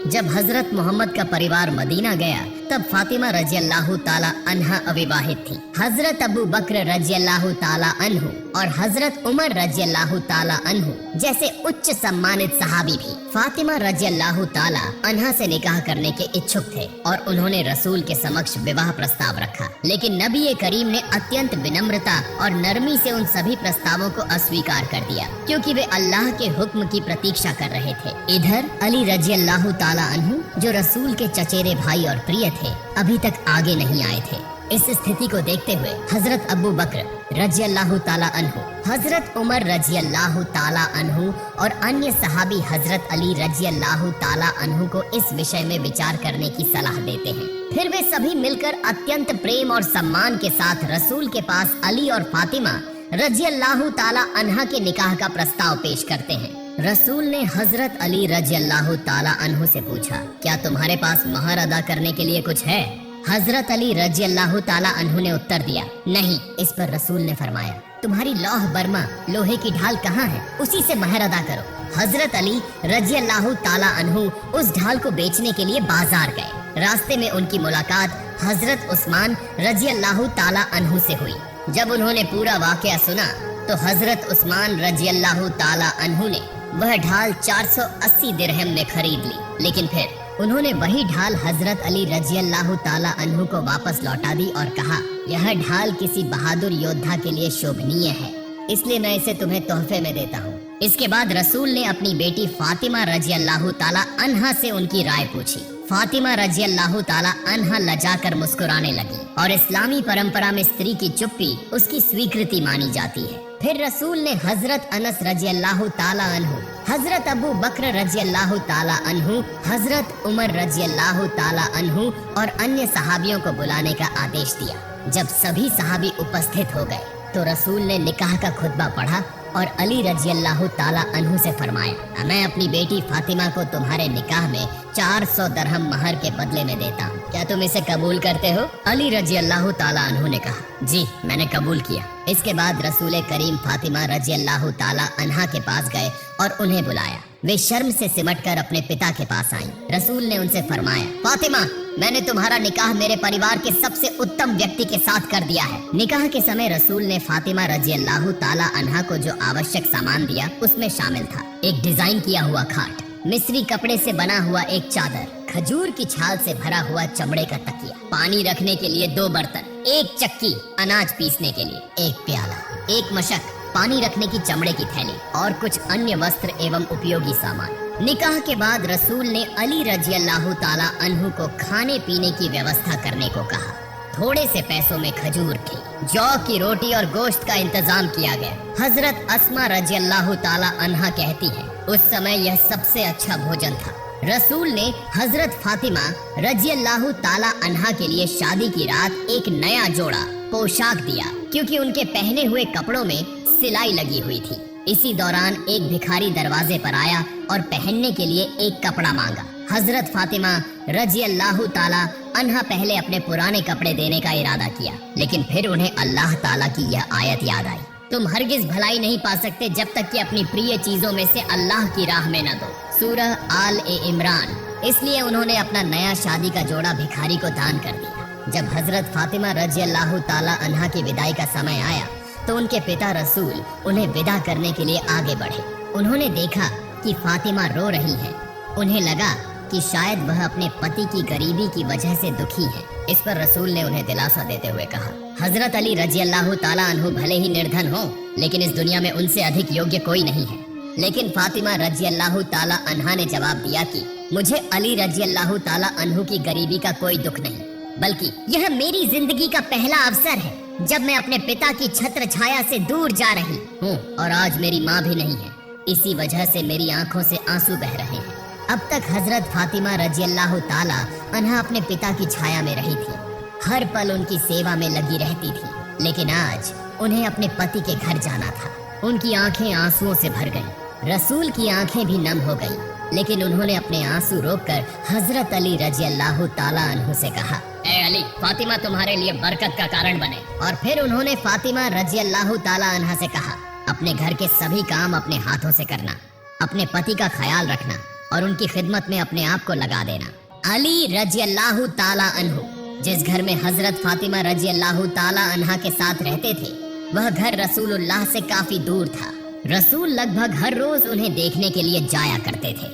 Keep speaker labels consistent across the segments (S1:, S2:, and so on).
S1: जब हजरत मोहम्मद का परिवार मदीना गया तब फातिमा रजी अल्लाह ताला अन्हा अविवाहित थी। हजरत अबू बकर रजी अल्लाह ताला अन्हु और हजरत उमर रजी अल्लाह ताला अन्हु जैसे उच्च सम्मानित सहाबी भी फातिमा रजी अल्लाह ताला अन्हा से निकाह करने के इच्छुक थे और उन्होंने रसूल के समक्ष विवाह प्रस्ताव रखा, लेकिन नबी करीम ने अत्यंत विनम्रता और नरमी से उन सभी प्रस्तावों को अस्वीकार कर दिया, क्योंकि वे अल्लाह के हुक्म की प्रतीक्षा कर रहे थे। इधर अली रजी अल्लाह ताला अन्हु जो रसूल के चचेरे भाई और प्रिय थे, अभी तक आगे नहीं आए थे। इस स्थिति को देखते हुए हजरत अबू बकर रजी अल्लाह ताला अन्हु, हजरत उमर रजी अल्लाह ताला अन्हु और अन्य सहाबी हजरत अली रजी अल्लाह ताला अन्हु को इस विषय में विचार करने की सलाह देते हैं। फिर वे सभी मिलकर अत्यंत प्रेम और सम्मान के साथ रसूल के पास अली और फातिमा रजी अल्लाह ताला अन्हा के निकाह का प्रस्ताव पेश करते हैं। रसूल ने हजरत अली रजी अल्लाह ताला अन्हु से पूछा, क्या तुम्हारे पास महर अदा करने के लिए कुछ है? हजरत अली रजी अल्लाह ताला अन्हु ने उत्तर दिया, नहीं। इस पर रसूल ने फरमाया, तुम्हारी लौह बर्मा लोहे की ढाल कहाँ है? उसी से महर अदा करो। हजरत अली रजी अल्लाह ताला अन्हु उस ढाल को बेचने के लिए बाजार गए। रास्ते में उनकी मुलाकात हजरत उस्मान रजी अल्लाह ताला अन्हु से हुई। जब उन्होंने पूरा वाकया सुना तो हजरत उस्मान रजी अल्लाह ताला अन्हु ने वह ढाल 480 दिरहम में खरीद ली, लेकिन फिर उन्होंने वही ढाल हजरत अली रजी अल्लाह ताला अन्हु को वापस लौटा दी और कहा, यह ढाल किसी बहादुर योद्धा के लिए शोभनीय है, इसलिए मैं इसे तुम्हें तोहफे में देता हूँ। इसके बाद रसूल ने अपनी बेटी फातिमा रजी अल्लाह ताला अन्हा से उनकी राय पूछी। फातिमा रजी अल्लाह ताला अन्हा लजाकर मुस्कुराने लगी और इस्लामी परंपरा में स्त्री की चुप्पी उसकी स्वीकृति मानी जाती है। फिर रसूल ने हजरत अनस रजी अल्लाह ताला अन्हु, हजरत अबू बकर रजी अल्लाह ताला अन्हु, हजरत उमर रजी अल्लाह ताला अन्हु और अन्य सहाबियों को बुलाने का आदेश दिया। जब सभी सहाबी उपस्थित हो गए तो रसूल ने निकाह का खुतबा पढ़ा और अली रजी अल्लाह ताला अन्हु से फरमाया, मैं अपनी बेटी फातिमा को तुम्हारे निकाह में 400 दरहम महर के बदले में देता हूँ, क्या तुम इसे कबूल करते हो? अली रजी अल्लाह ताला अन्हु ने कहा, जी मैंने कबूल किया। इसके बाद रसूल करीम फातिमा रजी अल्लाह ताला अन्हा के पास गए और उन्हें बुलाया। वे शर्म से सिमटकर अपने पिता के पास आईं। रसूल ने उनसे फरमाया, फातिमा, मैंने तुम्हारा निकाह मेरे परिवार के सबसे उत्तम व्यक्ति के साथ कर दिया है। निकाह के समय रसूल ने फातिमा रजी अल्लाह ताला अन्हा को जो आवश्यक सामान दिया उसमें शामिल था एक डिजाइन किया हुआ खाट, मिस्री कपड़े से बना हुआ एक चादर, खजूर की छाल से भरा हुआ चमड़े का तकिया, पानी रखने के लिए 2 बर्तन, एक चक्की, अनाज पीसने के लिए एक प्याला, एक मशक, पानी रखने की चमड़े की थैली और कुछ अन्य वस्त्र एवं उपयोगी सामान। निकाह के बाद रसूल ने अली रजी अल्लाह ताला अन्हु को खाने पीने की व्यवस्था करने को कहा। थोड़े से पैसों में खजूर की, जौ की रोटी और गोश्त का इंतजाम किया गया। हजरत अस्मा रजी अल्लाह ताला अन्हा कहती है, उस समय यह सबसे अच्छा भोजन था। रसूल ने हजरत फातिमा रजी अल्लाह ताला अन्हा के लिए शादी की रात एक नया जोड़ा पोशाक दिया, क्योंकि उनके पहने हुए कपड़ों में सिलाई लगी हुई थी। इसी दौरान एक भिखारी दरवाजे पर आया और पहनने के लिए एक कपड़ा मांगा। हजरत फातिमा रजी अल्लाह ताला अन्हा पहले अपने पुराने कपड़े देने का इरादा किया, लेकिन फिर उन्हें अल्लाह ताला की यह आयत याद आई, तुम हरगिज भलाई नहीं पा सकते जब तक कि अपनी प्रिय चीजों में से अल्लाह की राह में न दो। सूरह आल ए इमरान। इसलिए उन्होंने अपना नया शादी का जोड़ा भिखारी को दान कर दिया। जब हजरत फातिमा रजी अल्लाह ताला अन्हा की विदाई का समय आया तो उनके पिता रसूल उन्हें विदा करने के लिए आगे बढ़े। उन्होंने देखा कि फातिमा रो रही है। उन्हें लगा कि शायद वह अपने पति की गरीबी की वजह से दुखी है। इस पर रसूल ने उन्हें दिलासा देते हुए कहा, हजरत अली रजी अल्लाह ताला अन्हु भले ही निर्धन हो, लेकिन इस दुनिया में उनसे अधिक योग्य कोई नहीं है। लेकिन फातिमा रजी अल्लाह ताला अन्हा ने जवाब दिया कि मुझे अली रजी अल्लाह ताला अन्हु की गरीबी का कोई दुख नहीं, बल्कि यह मेरी जिंदगी का पहला अवसर है जब मैं अपने पिता की छत्र छाया से दूर जा रही हूँ और आज मेरी माँ भी नहीं है। इसी वजह से मेरी आंखों से आंसू बह रहे हैं। अब तक हजरत फातिमा रजी अल्लाह ताला अन्हा अपने पिता की छाया में रही थी, हर पल उनकी सेवा में लगी रहती थी, लेकिन आज उन्हें अपने पति के घर जाना था। उनकी आंखें आंसुओं से भर गईं। रसूल की आंखें भी नम हो गईं, लेकिन उन्होंने अपने आंसू रोककर हजरत अली रजी अल्लाह ताला अन्हु से कहा, ए अली, फातिमा तुम्हारे लिए बरकत का कारण बने। और फिर उन्होंने फातिमा रजी अल्लाह ताला अन्हा से कहा, अपने घर के सभी काम अपने हाथों से करना, अपने पति का ख्याल रखना और उनकी खिदमत में अपने आप को लगा देना। अली रजी अल्लाह ताला अन्हु जिस घर में हजरत फातिमा रजी अल्लाह ताला अन्हा के साथ रहते थे, वह घर रसूलुल्लाह से काफी दूर था। रसूल लगभग हर रोज उन्हें देखने के लिए जाया करते थे।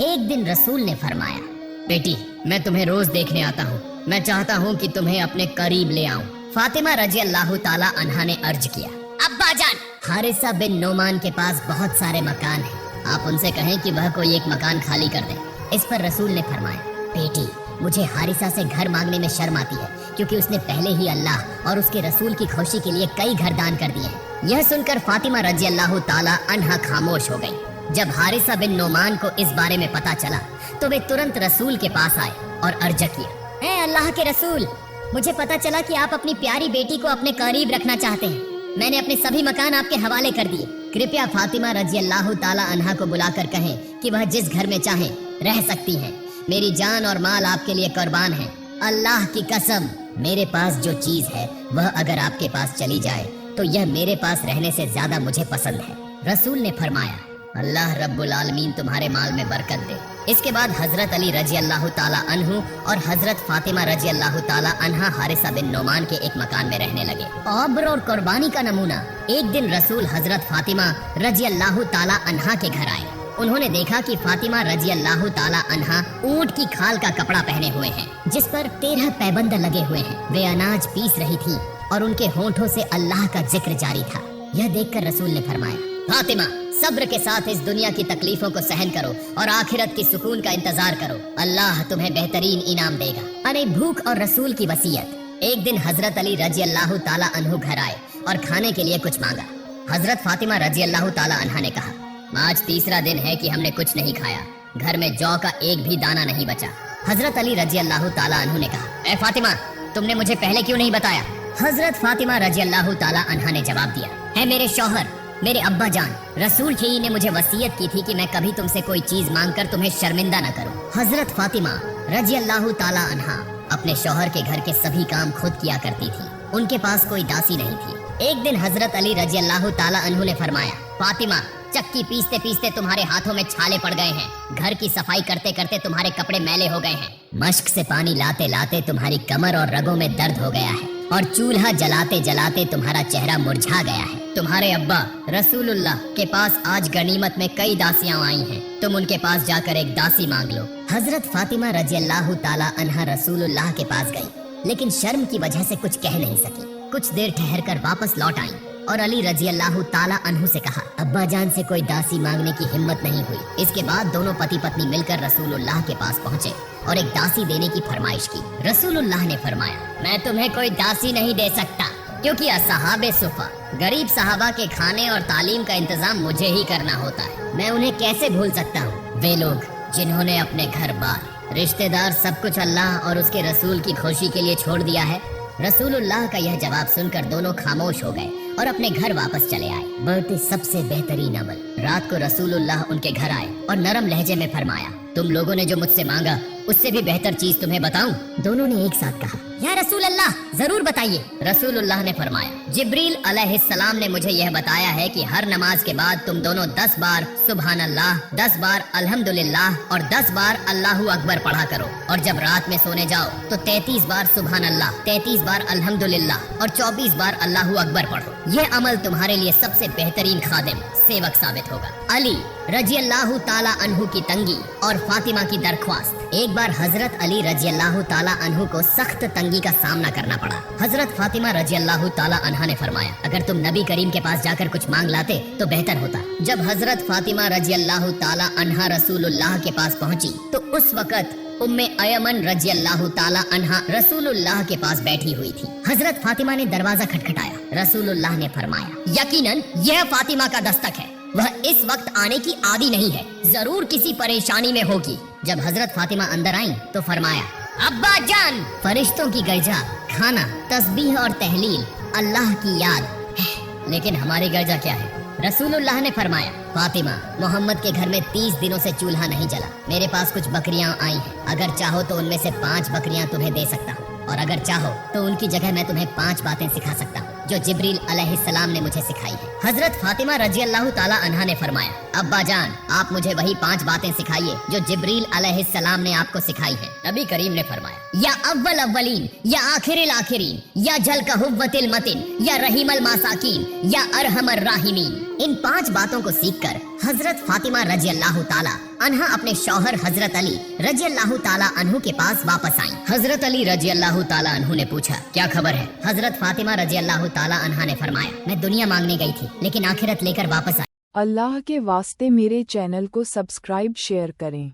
S1: एक दिन रसूल ने फरमाया, बेटी मैं तुम्हें रोज देखने आता हूँ, मैं चाहता हूँ कि तुम्हें अपने करीब ले आऊं। फातिमा रजी अल्लाह ताला अन्हा ने अर्ज किया, अब्बा जान, हारिसा बिन नोमान के पास बहुत सारे मकान हैं, आप उनसे कहें कि वह कोई एक मकान खाली कर दे। इस पर रसूल ने फरमाया, बेटी मुझे हारिसा से घर मांगने में शर्म आती है, क्योंकि उसने पहले ही अल्लाह और उसके रसूल की खुशी के लिए कई घर दान कर दिए हैं। यह सुनकर फातिमा रजी अल्लाह ताला अन्हा खामोश हो गई। जब हारिसा बिन नोमान को इस बारे में पता चला तो वे तुरंत रसूल के पास आए और अर्ज किया, ऐ अल्लाह के रसूल, मुझे पता चला कि आप अपनी प्यारी बेटी को अपने करीब रखना चाहते हैं। मैंने अपने सभी मकान आपके हवाले कर दिए। कृपया फातिमा रजी अल्लाह ताला अन्हा को बुलाकर कहें कि वह जिस घर में चाहे रह सकती हैं। मेरी जान और माल आपके लिए कुर्बान है। अल्लाह की कसम, मेरे पास जो चीज है वह अगर आपके पास चली जाए तो यह मेरे पास रहने से ज्यादा मुझे पसंद है। रसूल ने फरमाया, अल्लाह रब्बुल आलमीन तुम्हारे माल में बरकत दे। इसके बाद हजरत अली रजी अल्लाह ताला अन्हु और हजरत फातिमा रजी अल्लाह ताला अन्हा हारिसा बिन नोमान के एक मकान में रहने लगे। अब्र और कुर्बानी का नमूना। एक दिन रसूल हजरत फातिमा रजी अल्लाह ताला अन्हा के घर आए। उन्होंने देखा कि फातिमा रजी अल्लाह ताला अन्हा ऊंट की खाल का कपड़ा पहने हुए हैं, जिस पर 13 पैबंद लगे हुए हैं। वे अनाज पीस रही थी और उनके होंठों से अल्लाह का जिक्र जारी था। यह देखकर रसूल ने फरमाया, फातिमा सब्र के साथ इस दुनिया की तकलीफों को सहन करो और आखिरत की सुकून का इंतजार करो, अल्लाह तुम्हें बेहतरीन इनाम देगा। अरे भूख और रसूल की वसीयत। एक दिन हजरत अली रजी अल्लाह ताला अन्हु घर आए और खाने के लिए कुछ मांगा। हजरत फातिमा रजी अल्लाह ताला अन्हा ने कहा, आज तीसरा दिन है कि हमने कुछ नहीं खाया, घर में जौ का एक भी दाना नहीं बचा। हजरत अली रजी अल्लाह ताला अन्हु ने कहा, ए फातिमा, तुमने मुझे पहले क्यों नहीं बताया? हजरत फातिमा रजी अल्लाह ताला अन्हा ने जवाब दिया, है मेरे शौहर, मेरे अब्बा जान, रसूल ही ने मुझे वसीयत की थी कि मैं कभी तुमसे कोई चीज मांगकर तुम्हें शर्मिंदा न करूं। हजरत फातिमा रजी अल्लाह ताला अन्हा अपने शौहर के घर के सभी काम खुद किया करती थी। उनके पास कोई दासी नहीं थी। एक दिन हजरत अली रजी अल्लाह ताला अन्हु ने फरमाया, फातिमा चक्की पीसते पीसते तुम्हारे हाथों में छाले पड़ गए हैं, घर की सफाई करते करते तुम्हारे कपड़े मैले हो गए हैं, मश्क से पानी लाते लाते तुम्हारी कमर और रगों में दर्द हो गया है और चूल्हा जलाते जलाते तुम्हारा चेहरा मुरझा गया है। तुम्हारे अब्बा रसूलुल्लाह के पास आज गनीमत में कई दासियां आई हैं, तुम उनके पास जाकर एक दासी मांग लो। हजरत फातिमा रजी अल्लाह ताला अन्हा रसूलुल्लाह के पास गई, लेकिन शर्म की वजह से कुछ कह नहीं सकी। कुछ देर ठहर कर वापस लौट आई और अली रजी अल्लाह ताला अन्हु से कहा, अब्बा जान से कोई दासी मांगने की हिम्मत नहीं हुई। इसके बाद दोनों पति पत्नी मिलकर रसूलुल्लाह के पास पहुँचे और एक दासी देने की फरमाइश की। रसूलुल्लाह ने फरमाया, मैं तुम्हें कोई दासी नहीं दे सकता, क्योंकि असहाबे सुफा गरीब सहाबा के खाने और तालीम का इंतजाम मुझे ही करना होता है। मैं उन्हें कैसे भूल सकता हूँ? वे लोग जिन्होंने अपने घर बार रिश्तेदार सब कुछ अल्लाह और उसके रसूल की खुशी के लिए छोड़ दिया है। रसूलुल्लाह का यह जवाब सुनकर दोनों खामोश हो गए और अपने घर वापस चले आए। बढ़ते सबसे बेहतरीन अमल। रात को रसूलुल्लाह उनके घर आए और नरम लहजे में फरमाया, तुम लोगों ने जो मुझसे मांगा उससे भी बेहतर चीज तुम्हें बताऊं? दोनों ने एक साथ कहा, या रसूल अल्लाह, जरूर बताइए। रसूलुल्लाह ने फरमाया, जिब्रील अलैहिस्सलाम ने मुझे यह बताया है कि हर नमाज के बाद तुम दोनों 10 बार सुभान अल्लाह, 10 बार अल्हम्दुलिल्लाह और 10 बार अल्लाहु अकबर पढ़ा करो, और जब रात में सोने जाओ तो 33 बार सुभान अल्लाह, 33 बार अल्हम्दुलिल्लाह और 24 बार अल्लाहु अकबर पढ़ो। यह अमल तुम्हारे लिए सबसे बेहतरीन खादिम सेवक साबित होगा। अली रजी अल्लाह ताला अन्हु की तंगी और फातिमा की दरख्वास्त। एक बार हजरत अली रजी अल्लाह ताला अन्हु को सख्त तंगी का सामना करना पड़ा। हजरत फातिमा रजी अल्लाह ताला अन्हा ने फरमाया, अगर तुम नबी करीम के पास जाकर कुछ मांग लाते तो बेहतर होता। जब हजरत फातिमा रजी अल्लाह ताला अन्हा रसूलुल्लाह के पास पहुंची तो उस वक़्त उम्मे अयमन रजी अल्लाह ताला अन्हा रसूलुल्लाह के पास बैठी हुई थी। हजरत फातिमा ने दरवाजा खटखटाया। रसूलुल्लाह ने फरमाया, यकीनन यह फातिमा का दस्तक है, वह इस वक्त आने की आदी नहीं है, जरूर किसी परेशानी में होगी। जब हजरत फातिमा अंदर आईं तो फरमाया, अब्बा जान, फरिश्तों की गर्जा, खाना, तस्बीह और तहलील, अल्लाह की याद। लेकिन हमारी गर्जा क्या है? रसूलुल्लाह ने फरमाया, फातिमा, मोहम्मद के घर में 30 दिनों से चूल्हा नहीं जला। मेरे पास कुछ बकरियां आई हैं, अगर चाहो तो उनमें से 5 बकरियां तुम्हें दे सकता हूँ, और अगर चाहो तो उनकी जगह मैं तुम्हें 5 बातें सिखा सकता हूँ जो जिब्रील अलैहिस्सलाम ने मुझे सिखाई है। हजरत फातिमा रजी अल्लाह ताला अन्हा ने फरमाया, अब्बा जान आप मुझे वही 5 बातें सिखाइए जो जिब्रील अलैहिस्सलाम ने आपको सिखाई है। नबी करीम ने फरमाया, या अव्वल अव्वलीन, या आखिरिल आखिरीन, या जल का हुव्वतिल मतिन, या रहीमल मासाकीन, या अरहमर राहिमीन। इन 5 बातों को सीखकर हजरत फातिमा रजी अल्लाह ताला अन्हा अपने शौहर हजरत अली रजी अल्लाह ताला अन्हु के पास वापस आई। हजरत अली रजी अल्लाह ताला अन्हु ने पूछा, क्या खबर है? हजरत फातिमा रजी अल्लाह ताला अन्हा ने फरमाया, मैं दुनिया मांगने गई थी लेकिन आखिरत लेकर वापस आई।
S2: अल्लाह के वास्ते मेरे चैनल को सब्सक्राइब शेयर करें।